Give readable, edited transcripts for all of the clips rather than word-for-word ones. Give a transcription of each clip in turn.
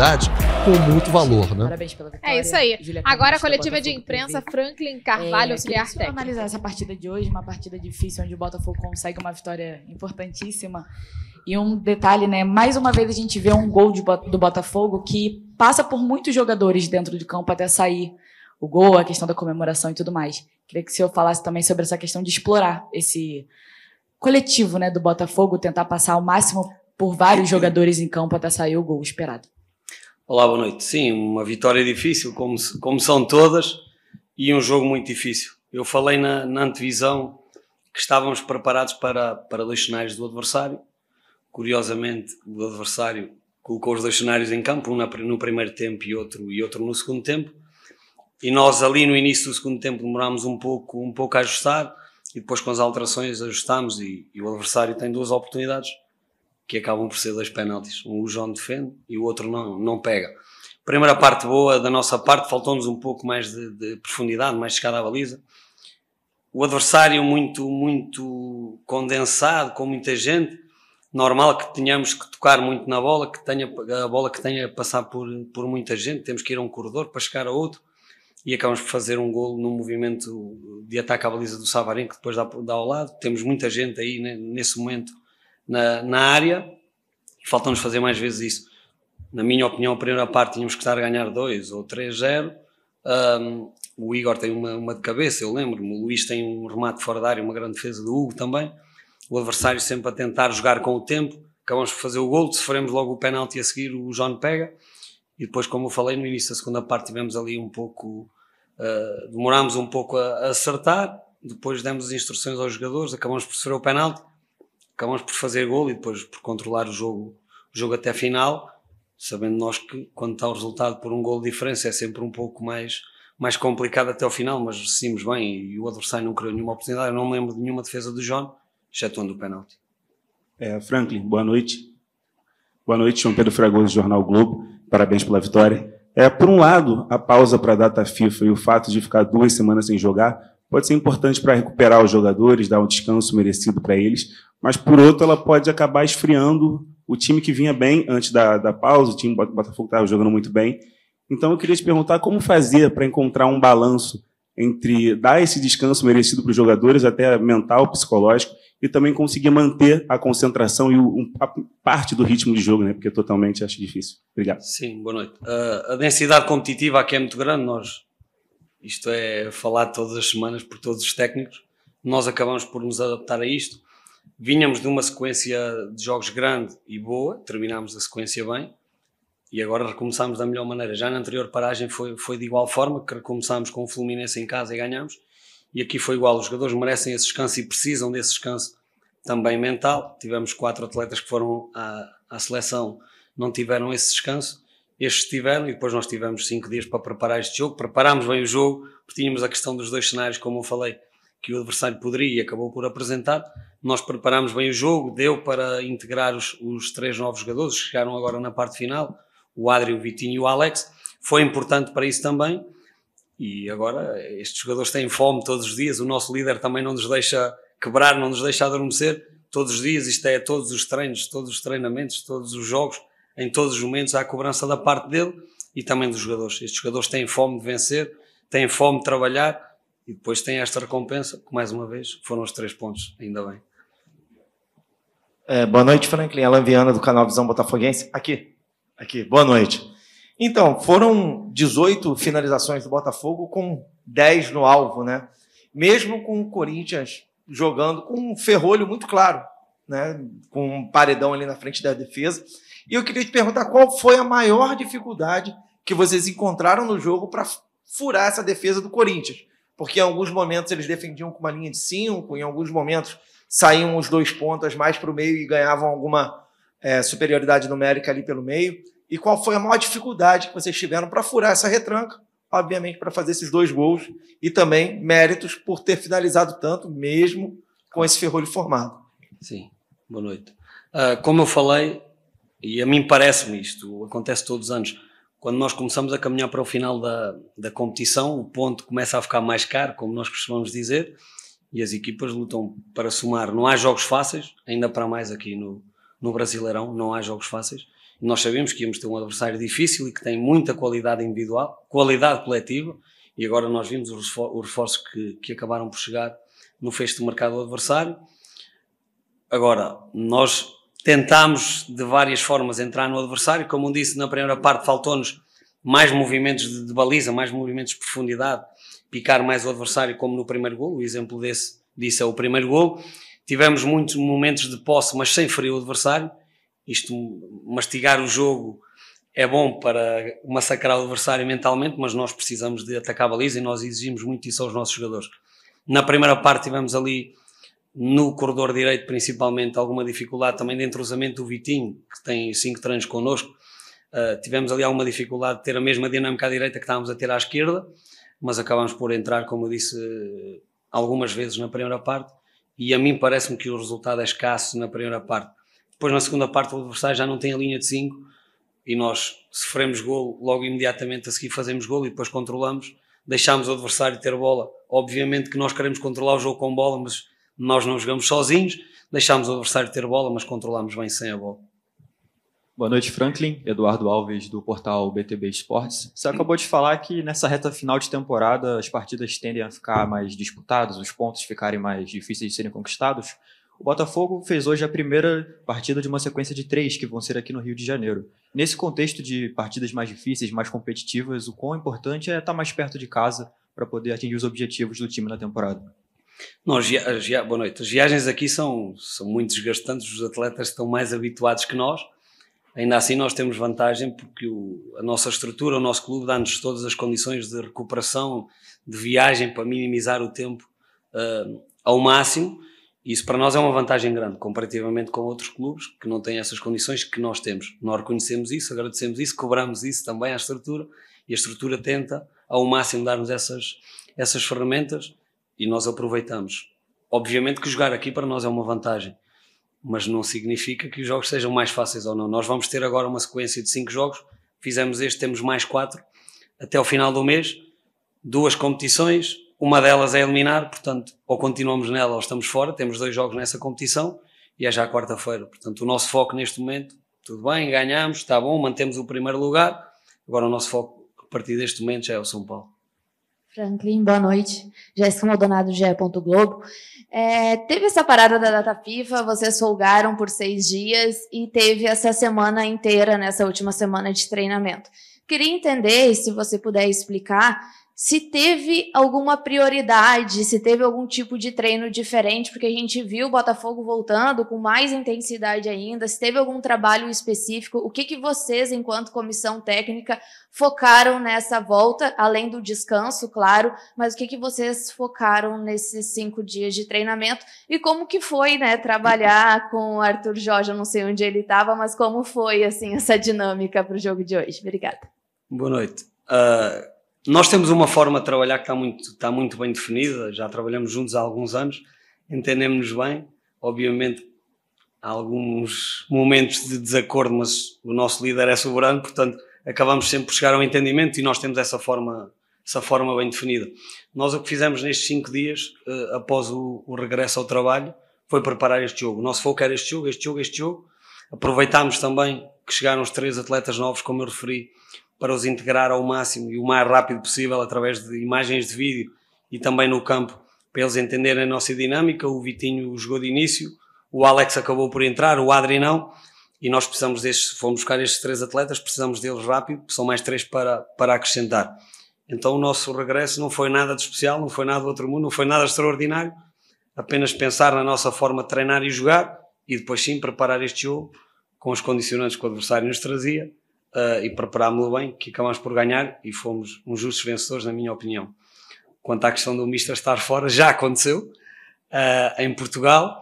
oportunidades com muito valor, né? Parabéns pela vitória. É isso aí. Julia Agora a Campos, coletiva de Botafogo imprensa, TV. Franklin Carvalho, auxiliar Queria só técnico. analisar essa partida de hoje, uma partida difícil, onde o Botafogo consegue uma vitória importantíssima. E um detalhe, né? Mais uma vez a gente vê um gol do Botafogo que passa por muitos jogadores dentro de campo até sair o gol, a questão da comemoração e tudo mais. Queria que o senhor falasse também sobre essa questão de explorar esse coletivo, né, do Botafogo, tentar passar ao máximo por vários jogadores em campo até sair o gol esperado. Olá, boa noite. Sim, uma vitória difícil, como são todas, e um jogo muito difícil. Eu falei na antevisão que estávamos preparados para 2 cenários do adversário. Curiosamente, o adversário colocou os 2 cenários em campo, um no primeiro tempo e outro no segundo tempo. E nós ali no início do segundo tempo demorámos um pouco a ajustar, e depois com as alterações ajustámos, e o adversário tem 2 oportunidades que acabam por ser 2 penaltis. Um o João defende e o outro não pega. Primeira parte boa da nossa parte, faltou-nos um pouco mais de profundidade, mais chegada à baliza. O adversário muito condensado, com muita gente, normal que tenhamos que tocar muito na bola, a bola que tenha a passar por muita gente, temos que ir a um corredor para chegar a outro, e acabamos por fazer um golo num movimento de ataque à baliza do Savarin, que depois dá ao lado. Temos muita gente aí, né, nesse momento na área, e falta-nos fazer mais vezes isso. Na minha opinião, a primeira parte tínhamos que estar a ganhar 2 ou 3-0. O Igor tem uma de cabeça, eu lembro-me. O Luís tem um remate fora da área, uma grande defesa do Hugo também. O adversário sempre a tentar jogar com o tempo. Acabamos por fazer o golo, sofremos logo o penalti a seguir, o João pega. E depois, como eu falei no início da segunda parte, tivemos ali um pouco... demorámos um pouco a acertar. Depois demos as instruções aos jogadores, acabamos por sofrer o penalti. Acabamos por fazer golo e depois por controlar o jogo até final, sabendo nós que quando está o resultado por um golo de diferença é sempre um pouco mais complicado até ao final, mas resistimos bem e o adversário não criou nenhuma oportunidade. Eu não me lembro de nenhuma defesa do João, excetuando o penalti. Franklin, boa noite. Boa noite, João Pedro Fragoso, do Jornal Globo. Parabéns pela vitória. Por um lado, a pausa para a data FIFA e o fato de ficar 2 semanas sem jogar pode ser importante para recuperar os jogadores, dar um descanso merecido para eles, mas, por outro, ela pode acabar esfriando o time que vinha bem antes da pausa, o time do Botafogo estava jogando muito bem. Então, eu queria te perguntar como fazer para encontrar um balanço entre dar esse descanso merecido para os jogadores, até mental, psicológico, e também conseguir manter a concentração e a parte do ritmo de jogo, né? Porque totalmente acho difícil. Obrigado. Sim, boa noite. A densidade competitiva aqui é muito grande. Isto é falado todas as semanas por todos os técnicos. Nós acabamos por nos adaptar a isto. Vinhamos de uma sequência de jogos grande e boa, terminámos a sequência bem e agora recomeçámos da melhor maneira. Já na anterior paragem foi de igual forma, que recomeçámos com o Fluminense em casa e ganhámos, e aqui foi igual. Os jogadores merecem esse descanso e precisam desse descanso também mental. Tivemos 4 atletas que foram à seleção, não tiveram esse descanso. Estes tiveram, e depois nós tivemos 5 dias para preparar este jogo. Preparámos bem o jogo, porque tínhamos a questão dos 2 cenários, como eu falei, que o adversário poderia e acabou por apresentar. Nós preparámos bem o jogo, deu para integrar os 3 novos jogadores que chegaram agora na parte final, o Adri, o Vitinho e o Alex. Foi importante para isso também, e agora estes jogadores têm fome todos os dias. O nosso líder também não nos deixa quebrar, não nos deixa adormecer todos os dias. Isto é todos os treinos, todos os treinamentos, todos os jogos, em todos os momentos há a cobrança da parte dele e também dos jogadores. Estes jogadores têm fome de vencer, têm fome de trabalhar, e depois têm esta recompensa, que mais uma vez foram os 3 pontos, ainda bem. Boa noite, Franklin. Alan Viana, do canal Visão Botafoguense. Aqui, boa noite. Então, foram 18 finalizações do Botafogo com 10 no alvo, né? Mesmo com o Corinthians jogando com um ferrolho muito claro, né? Com um paredão ali na frente da defesa. E eu queria te perguntar qual foi a maior dificuldade que vocês encontraram no jogo para furar essa defesa do Corinthians. Porque em alguns momentos eles defendiam com uma linha de 5, em alguns momentos saíam os 2 pontas mais para o meio e ganhavam alguma superioridade numérica ali pelo meio. E qual foi a maior dificuldade que vocês tiveram para furar essa retranca? Obviamente, para fazer esses 2 gols e também méritos por ter finalizado tanto, mesmo com esse ferrolho formado. Sim, boa noite. Como eu falei, e a mim parece-me isto, acontece todos os anos, quando nós começamos a caminhar para o final da competição, o ponto começa a ficar mais caro, como nós costumamos dizer, e as equipas lutam para somar. Não há jogos fáceis, ainda para mais aqui no Brasileirão, não há jogos fáceis. Nós sabemos que íamos ter um adversário difícil e que tem muita qualidade individual, qualidade coletiva, e agora nós vimos os reforços que acabaram por chegar no fecho do mercado do adversário. Agora, nós tentámos de várias formas entrar no adversário, como eu disse, na primeira parte faltou-nos mais movimentos de baliza, mais movimentos de profundidade, picar mais o adversário, como no primeiro golo. O exemplo disso é o primeiro golo. Tivemos muitos momentos de posse, mas sem ferir o adversário. Isto, mastigar o jogo é bom para massacrar o adversário mentalmente, mas nós precisamos de atacar a baliza e nós exigimos muito isso aos nossos jogadores. Na primeira parte tivemos ali, no corredor direito principalmente, alguma dificuldade também de entrosamento do Vitinho, que tem 5 treinos connosco. Tivemos ali alguma dificuldade de ter a mesma dinâmica à direita que estávamos a ter à esquerda, mas acabámos por entrar, como eu disse, algumas vezes na primeira parte, e a mim parece-me que o resultado é escasso na primeira parte. Depois, na segunda parte, o adversário já não tem a linha de 5 e nós sofremos golo, logo imediatamente a seguir fazemos golo e depois controlamos, deixamos o adversário ter bola. Obviamente que nós queremos controlar o jogo com bola, mas nós não jogamos sozinhos, deixamos o adversário ter bola, mas controlamos bem sem a bola. Boa noite, Franklin. Eduardo Alves, do portal BTB Esportes. Você acabou de falar que nessa reta final de temporada as partidas tendem a ficar mais disputadas, os pontos ficarem mais difíceis de serem conquistados. O Botafogo fez hoje a primeira partida de uma sequência de 3 que vão ser aqui no Rio de Janeiro. Nesse contexto de partidas mais difíceis, mais competitivas, o quão importante é estar mais perto de casa para poder atingir os objetivos do time na temporada? Boa noite. As viagens aqui são muito desgastantes, os atletas estão mais habituados que nós. Ainda assim nós temos vantagem porque a nossa estrutura, o nosso clube dá-nos todas as condições de recuperação, de viagem para minimizar o tempo ao máximo. Isso para nós é uma vantagem grande, comparativamente com outros clubes que não têm essas condições que nós temos. Nós reconhecemos isso, agradecemos isso, cobramos isso também à estrutura e a estrutura tenta ao máximo dar-nos essas ferramentas e nós aproveitamos. Obviamente que jogar aqui para nós é uma vantagem, mas não significa que os jogos sejam mais fáceis ou não. Nós vamos ter agora uma sequência de 5 jogos, fizemos temos mais 4 até ao final do mês, 2 competições, uma delas é eliminar, portanto, ou continuamos nela ou estamos fora, temos 2 jogos nessa competição e é já quarta-feira. Portanto, o nosso foco neste momento, tudo bem, ganhamos, está bom, mantemos o primeiro lugar, agora o nosso foco a partir deste momento já é o São Paulo. Franklin, boa noite. Jéssica Maldonado, GE. Globo. Teve essa parada da data FIFA, vocês folgaram por 6 dias e teve essa semana inteira, nessa última semana de treinamento. Queria entender, se você puder explicar, se teve alguma prioridade, se teve algum tipo de treino diferente, porque a gente viu o Botafogo voltando com mais intensidade ainda, se teve algum trabalho específico, o que vocês, enquanto comissão técnica, focaram nessa volta, além do descanso, claro, mas o que vocês focaram nesses 5 dias de treinamento e como que foi, né, trabalhar com o Arthur Jorge, eu não sei onde ele estava, mas como foi, assim, essa dinâmica para o jogo de hoje? Obrigada. Boa noite. Nós temos uma forma de trabalhar que está muito bem definida, já trabalhamos juntos há alguns anos, entendemos-nos bem, obviamente há alguns momentos de desacordo, mas o nosso líder é soberano, portanto acabamos sempre por chegar ao entendimento e nós temos essa forma bem definida. Nós o que fizemos nestes 5 dias, após o regresso ao trabalho, foi preparar este jogo. O nosso foco era este jogo. Aproveitámos também que chegaram os 3 atletas novos, como eu referi, para os integrar ao máximo e o mais rápido possível através de imagens de vídeo e também no campo, para eles entenderem a nossa dinâmica. O Vitinho jogou de início, o Alex acabou por entrar, o Adri não, e nós precisamos fomos buscar estes 3 atletas, precisamos deles rápido, são mais 3 para acrescentar. Então o nosso regresso não foi nada de especial, não foi nada do outro mundo, não foi nada extraordinário, apenas pensar na nossa forma de treinar e jogar e depois sim preparar este jogo com os condicionantes que o adversário nos trazia, e preparámos-lo bem, que acabámos por ganhar e fomos uns justos vencedores, na minha opinião. Quanto à questão do Mister estar fora, já aconteceu em Portugal.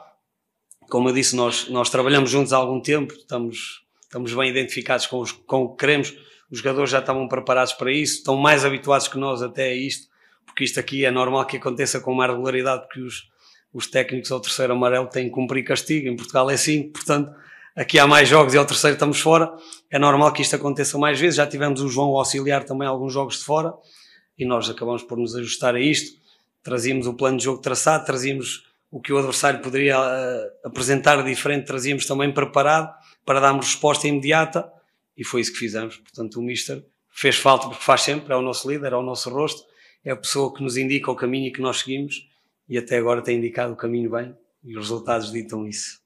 Como eu disse, nós trabalhamos juntos há algum tempo, estamos bem identificados com o que queremos, os jogadores já estavam preparados para isso, estão mais habituados que nós até a isto, porque isto aqui é normal que aconteça com mais regularidade, porque os técnicos ao terceiro amarelo têm que cumprir castigo, em Portugal é 5, portanto aqui há mais jogos e ao terceiro estamos fora, é normal que isto aconteça mais vezes. Já tivemos o João auxiliar também alguns jogos de fora e nós acabamos por nos ajustar a isto, trazíamos o plano de jogo traçado, trazíamos o que o adversário poderia apresentar diferente, trazíamos também preparado para darmos resposta imediata, e foi isso que fizemos. Portanto, o Mister fez falta, porque faz sempre, é o nosso líder, é o nosso rosto, é a pessoa que nos indica o caminho e que nós seguimos, e até agora tem indicado o caminho bem, e os resultados ditam isso.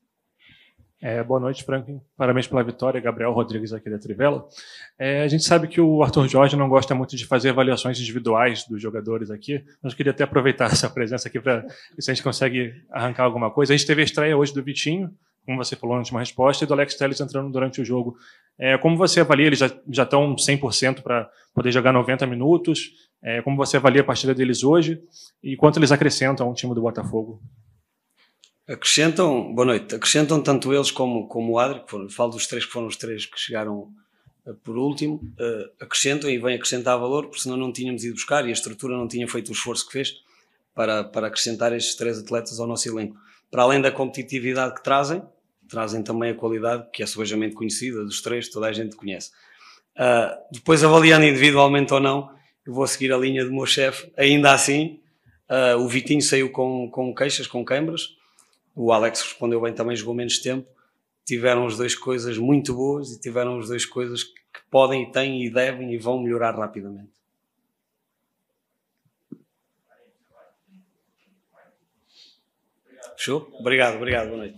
Boa noite, Franklin. Parabéns pela vitória. Gabriel Rodrigues aqui da Trivela. A gente sabe que o Arthur Jorge não gosta muito de fazer avaliações individuais dos jogadores aqui. Mas eu queria até aproveitar essa presença aqui para ver se a gente consegue arrancar alguma coisa. A gente teve a estreia hoje do Vitinho, como você falou na última resposta, e do Alex Telles entrando durante o jogo. Como você avalia? Eles já estão 100% para poder jogar 90 minutos. Como você avalia a partida deles hoje? E quanto eles acrescentam ao time do Botafogo? Boa noite, acrescentam tanto eles como o Adri, falo dos três que foram os três que chegaram por último, acrescentam e vêm acrescentar valor, porque senão não tínhamos ido buscar e a estrutura não tinha feito o esforço que fez para acrescentar estes três atletas ao nosso elenco. Para além da competitividade que trazem também a qualidade, que é subejamente conhecida dos três, toda a gente conhece. Depois, avaliando individualmente ou não, eu vou seguir a linha do meu chefe, ainda assim, o Vitinho saiu com queixas, com câimbras. O Alex respondeu bem, também jogou menos tempo. Tiveram as duas coisas muito boas e tiveram as duas coisas que podem e têm e devem e vão melhorar rapidamente. Fechou? Obrigado, boa noite.